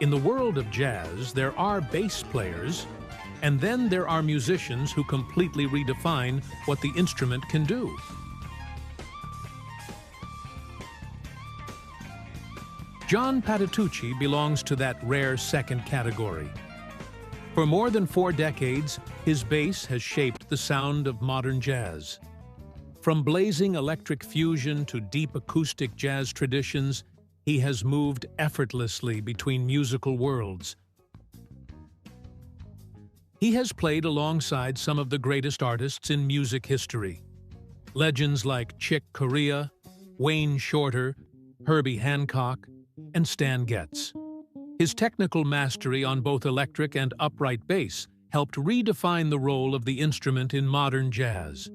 In the world of jazz, there are bass players, and then there are musicians who completely redefine what the instrument can do. John Patitucci belongs to that rare second category. For more than 4 decades, his bass has shaped the sound of modern jazz. From blazing electric fusion to deep acoustic jazz traditions, he has moved effortlessly between musical worlds. He has played alongside some of the greatest artists in music history. Legends like Chick Corea, Wayne Shorter, Herbie Hancock, and Stan Getz. His technical mastery on both electric and upright bass helped redefine the role of the instrument in modern jazz.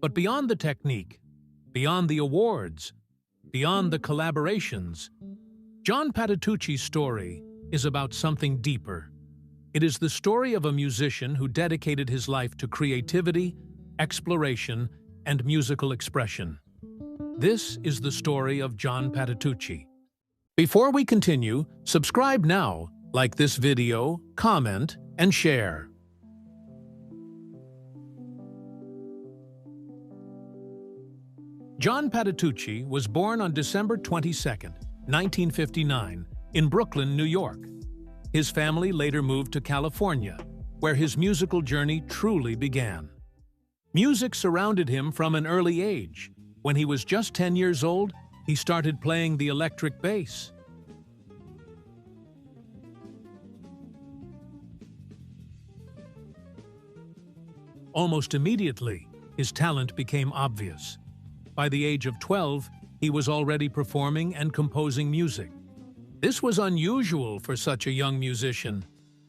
But beyond the technique, beyond the awards, beyond the collaborations, John Patitucci's story is about something deeper. It is the story of a musician who dedicated his life to creativity, exploration, and musical expression. This is the story of John Patitucci. Before we continue, subscribe now, like this video, comment, and share. John Patitucci was born on December 22, 1959, in Brooklyn, New York. His family later moved to California, where his musical journey truly began. Music surrounded him from an early age. When he was just 10 years old, he started playing the electric bass. Almost immediately, his talent became obvious. By the age of 12, he was already performing and composing music. This was unusual for such a young musician,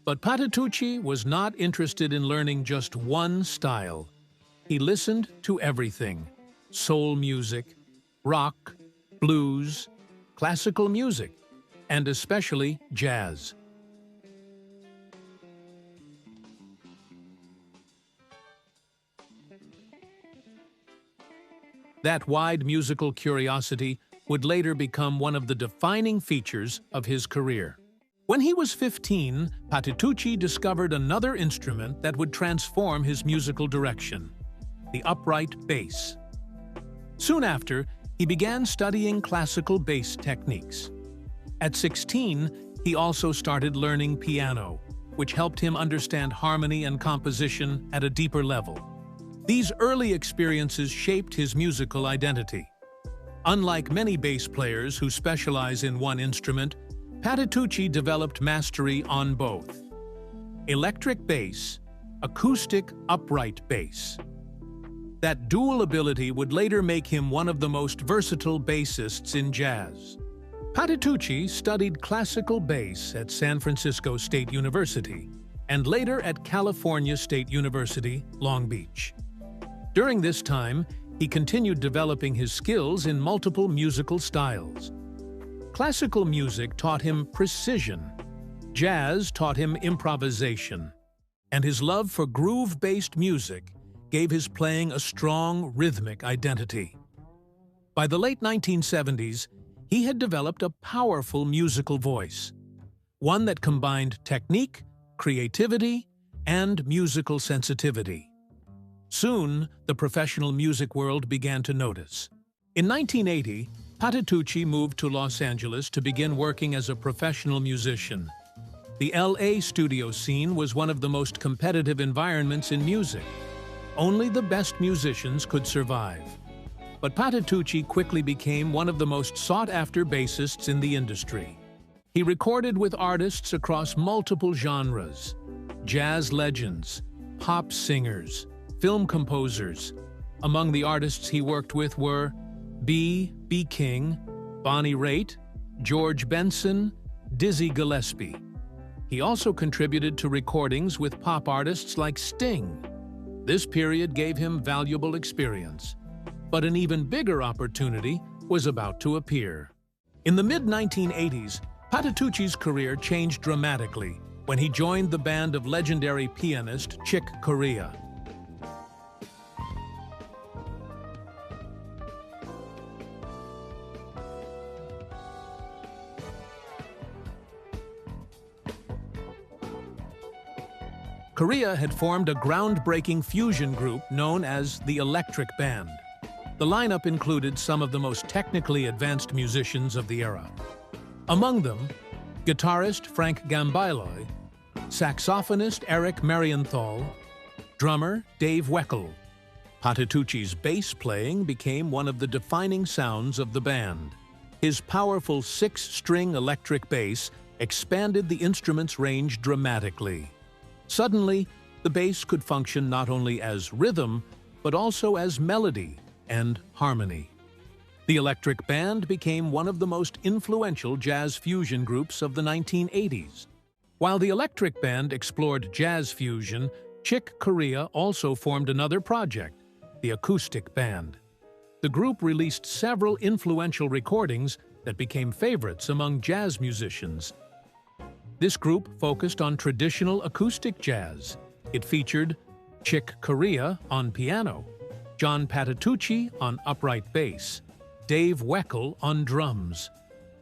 but Patitucci was not interested in learning just one style. He listened to everything: soul music, rock, blues, classical music, and especially jazz. That wide musical curiosity would later become one of the defining features of his career. When he was 15, Patitucci discovered another instrument that would transform his musical direction: the upright bass. Soon after, he began studying classical bass techniques. At 16, he also started learning piano, which helped him understand harmony and composition at a deeper level. These early experiences shaped his musical identity. Unlike many bass players who specialize in one instrument, Patitucci developed mastery on both: electric bass, acoustic upright bass. That dual ability would later make him one of the most versatile bassists in jazz. Patitucci studied classical bass at San Francisco State University and later at California State University, Long Beach. During this time, he continued developing his skills in multiple musical styles. Classical music taught him precision, jazz taught him improvisation, and his love for groove-based music gave his playing a strong rhythmic identity. By the late 1970s, he had developed a powerful musical voice, one that combined technique, creativity, and musical sensitivity. Soon, the professional music world began to notice. In 1980, Patitucci moved to Los Angeles to begin working as a professional musician. The LA studio scene was one of the most competitive environments in music. Only the best musicians could survive. But Patitucci quickly became one of the most sought-after bassists in the industry. He recorded with artists across multiple genres: jazz legends, pop singers, film composers. Among the artists he worked with were B. King, Bonnie Raitt, George Benson, Dizzy Gillespie. He also contributed to recordings with pop artists like Sting. This period gave him valuable experience. But an even bigger opportunity was about to appear. In the mid-1980s, Patitucci's career changed dramatically when he joined the band of legendary pianist Chick Corea. Corea had formed a groundbreaking fusion group known as the Electric Band. The lineup included some of the most technically advanced musicians of the era. Among them, guitarist Frank Gambiloy, saxophonist Eric Marienthal, drummer Dave Weckl. Patitucci's bass playing became one of the defining sounds of the band. His powerful six-string electric bass expanded the instrument's range dramatically. Suddenly, the bass could function not only as rhythm, but also as melody and harmony. The Electric Band became one of the most influential jazz fusion groups of the 1980s. While the Electric Band explored jazz fusion, Chick Corea also formed another project, the Acoustic Band. The group released several influential recordings that became favorites among jazz musicians. This group focused on traditional acoustic jazz. It featured Chick Corea on piano, John Patitucci on upright bass, Dave Weckl on drums.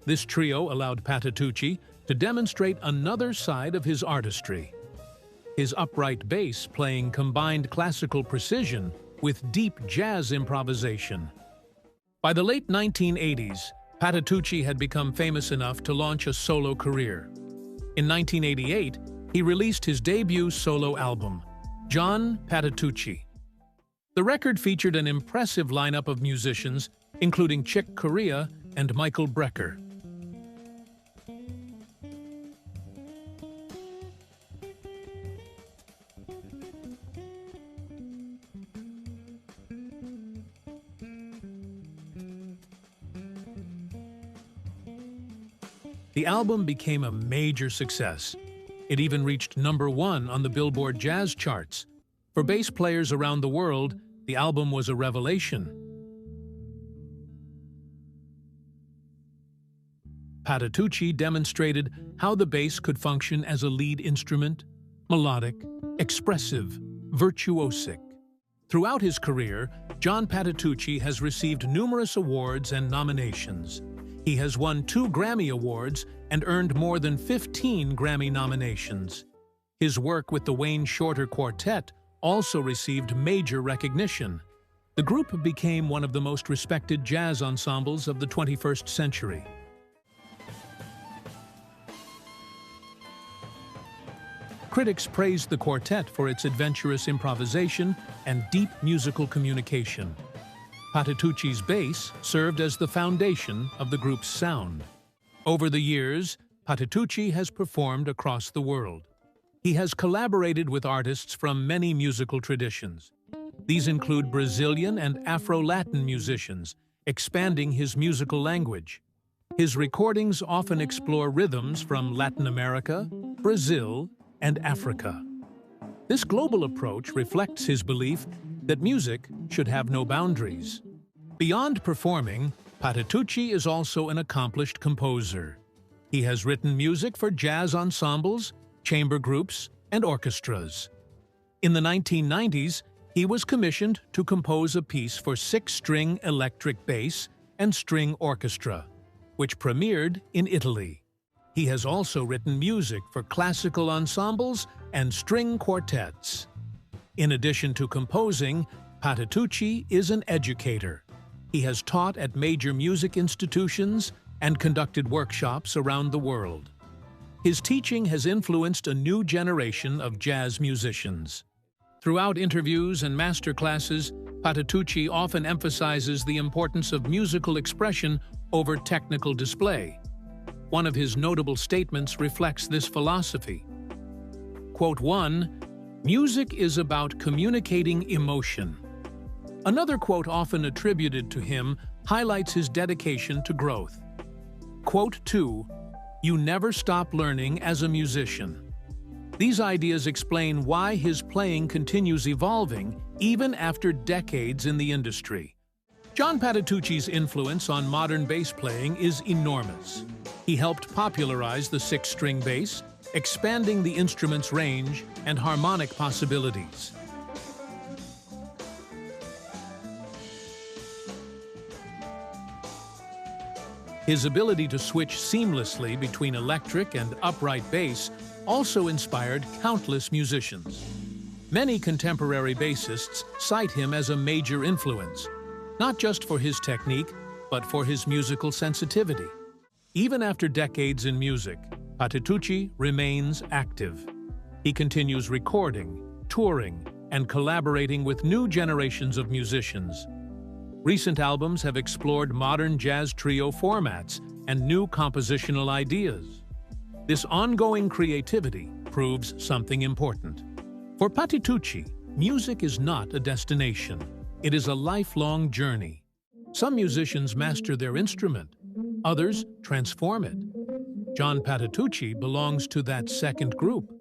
This trio allowed Patitucci to demonstrate another side of his artistry. His upright bass playing combined classical precision with deep jazz improvisation. By the late 1980s, Patitucci had become famous enough to launch a solo career. In 1988, he released his debut solo album, John Patitucci. The record featured an impressive lineup of musicians, including Chick Corea and Michael Brecker. The album became a major success. It even reached #1 on the Billboard Jazz charts. For bass players around the world, the album was a revelation. Patitucci demonstrated how the bass could function as a lead instrument, melodic, expressive, virtuosic. Throughout his career, John Patitucci has received numerous awards and nominations. He has won 2 Grammy Awards and earned more than 15 Grammy nominations. His work with the Wayne Shorter Quartet also received major recognition. The group became one of the most respected jazz ensembles of the 21st century. Critics praised the quartet for its adventurous improvisation and deep musical communication. Patitucci's bass served as the foundation of the group's sound. Over the years, Patitucci has performed across the world. He has collaborated with artists from many musical traditions. These include Brazilian and Afro-Latin musicians, expanding his musical language. His recordings often explore rhythms from Latin America, Brazil, and Africa. This global approach reflects his belief that music should have no boundaries. Beyond performing, Patitucci is also an accomplished composer. He has written music for jazz ensembles, chamber groups, and orchestras. In the 1990s, he was commissioned to compose a piece for 6-string electric bass and string orchestra, which premiered in Italy. He has also written music for classical ensembles and string quartets. In addition to composing, Patitucci is an educator. He has taught at major music institutions and conducted workshops around the world. His teaching has influenced a new generation of jazz musicians. Throughout interviews and masterclasses, Patitucci often emphasizes the importance of musical expression over technical display. One of his notable statements reflects this philosophy. Quote 1, "Music is about communicating emotion." Another quote often attributed to him highlights his dedication to growth. Quote 2, "You never stop learning as a musician." These ideas explain why his playing continues evolving even after decades in the industry. John Patitucci's influence on modern bass playing is enormous. He helped popularize the 6-string bass, expanding the instrument's range and harmonic possibilities. His ability to switch seamlessly between electric and upright bass also inspired countless musicians. Many contemporary bassists cite him as a major influence, not just for his technique, but for his musical sensitivity. Even after decades in music, Patitucci remains active. He continues recording, touring, and collaborating with new generations of musicians. Recent albums have explored modern jazz trio formats and new compositional ideas. This ongoing creativity proves something important. For Patitucci, music is not a destination. It is a lifelong journey. Some musicians master their instrument, others transform it. John Patitucci belongs to that second group.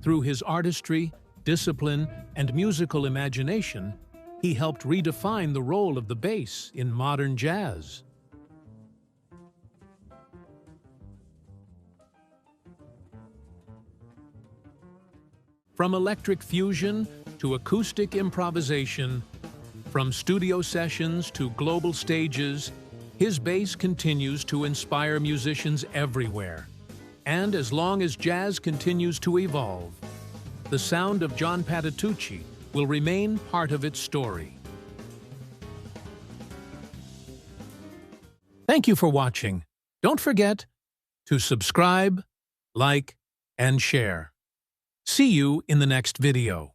Through his artistry, discipline, and musical imagination, he helped redefine the role of the bass in modern jazz. From electric fusion to acoustic improvisation, from studio sessions to global stages, his bass continues to inspire musicians everywhere. And as long as jazz continues to evolve, the sound of John Patitucci will remain part of its story. Thank you for watching. Don't forget to subscribe, like, and share. See you in the next video.